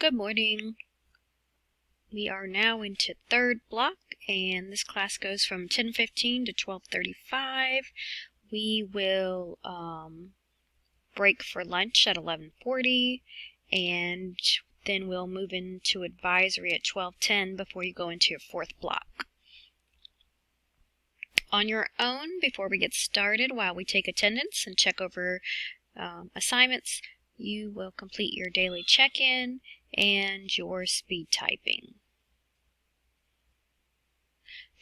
Good morning. We are now into third block, and this class goes from 10:15 to 12:35. We will break for lunch at 11:40, and then we'll move into advisory at 12:10 before you go into your fourth block. On your own, before we get started, while we take attendance and check over assignments, you will complete your daily check-in and your speed typing.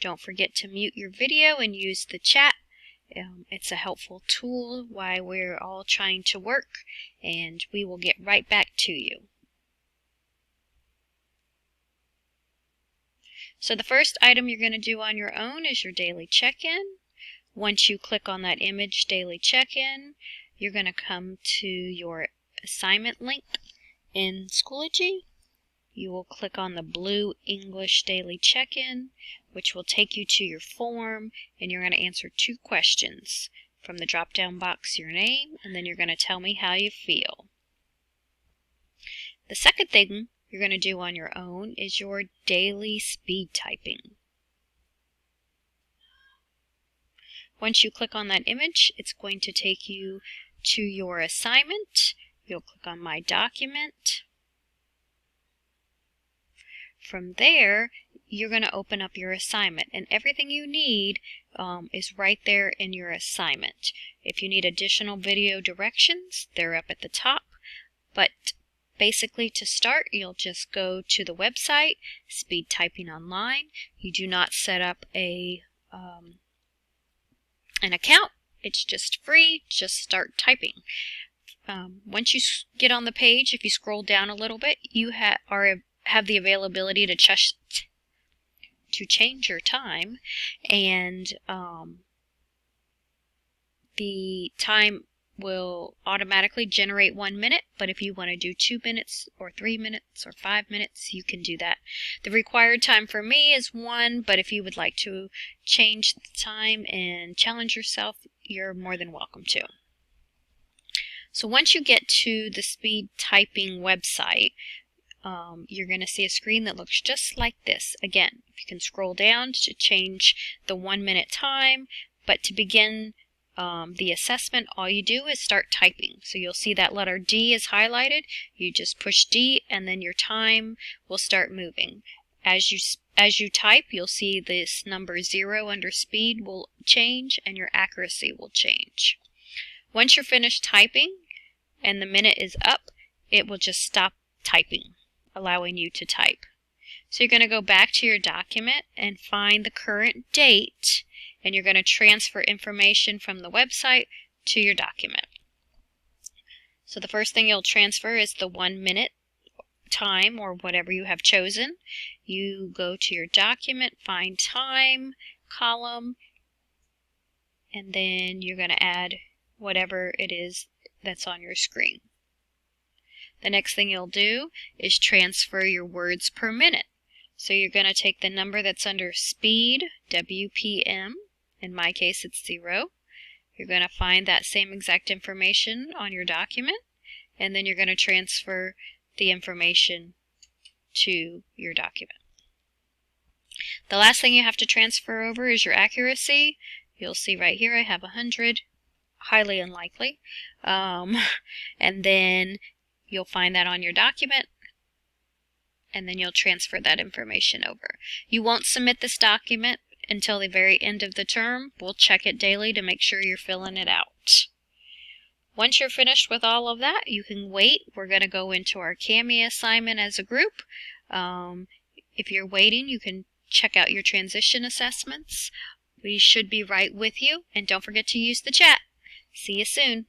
Don't forget to mute your video and use the chat. It's a helpful tool while we're all trying to work, and we will get right back to you. So the first item you're going to do on your own is your daily check-in. Once you click on that image, daily check-in, you're going to come to your assignment link in Schoology. You will click on the blue English daily check-in, which will take you to your form, and you're going to answer 2 questions. From the drop-down box, your name, and then you're going to tell me how you feel. The second thing you're going to do on your own is your daily speed typing. Once you click on that image, it's going to take you to your assignment. You'll click on My Document. From there, you're going to open up your assignment, and everything you need is right there in your assignment. If you need additional video directions, they're up at the top, but basically to start, you'll just go to the website, Speed Typing Online. You do not set up an account. It's just free. Just start typing. Once you get on the page, if you scroll down a little bit, you have the availability to change your time, and the time will automatically generate 1 minute, but if you want to do 2 minutes or 3 minutes or 5 minutes, you can do that. The required time for me is 1, but if you would like to change the time and challenge yourself, you're more than welcome to. So once you get to the speed typing website, you're going to see a screen that looks just like this. Again, you can scroll down to change the 1 minute time, but to begin the assessment, all you do is start typing. So you'll see that letter D is highlighted. You just push D, and then your time will start moving. As you type, you'll see this number 0 under speed will change, and your accuracy will change. Once you're finished typing and the minute is up, it will just stop typing, allowing you to type. So you're going to go back to your document and find the current date, and you're going to transfer information from the website to your document. So the first thing you'll transfer is the 1 minute time, or whatever you have chosen. You go to your document, find time column, and then you're going to add whatever it is that's on your screen. The next thing you'll do is transfer your words per minute. So you're going to take the number that's under speed, WPM, in my case it's 0. You're going to find that same exact information on your document, and then you're going to transfer the information to your document. The last thing you have to transfer over is your accuracy. You'll see right here I have 100, highly unlikely, and then you'll find that on your document, and then you'll transfer that information over. You won't submit this document until the very end of the term. We'll check it daily to make sure you're filling it out. Once you're finished with all of that, you can wait. We're going to go into our CAMI assignment as a group. If you're waiting, you can check out your transition assessments. We should be right with you, and don't forget to use the chat. See you soon.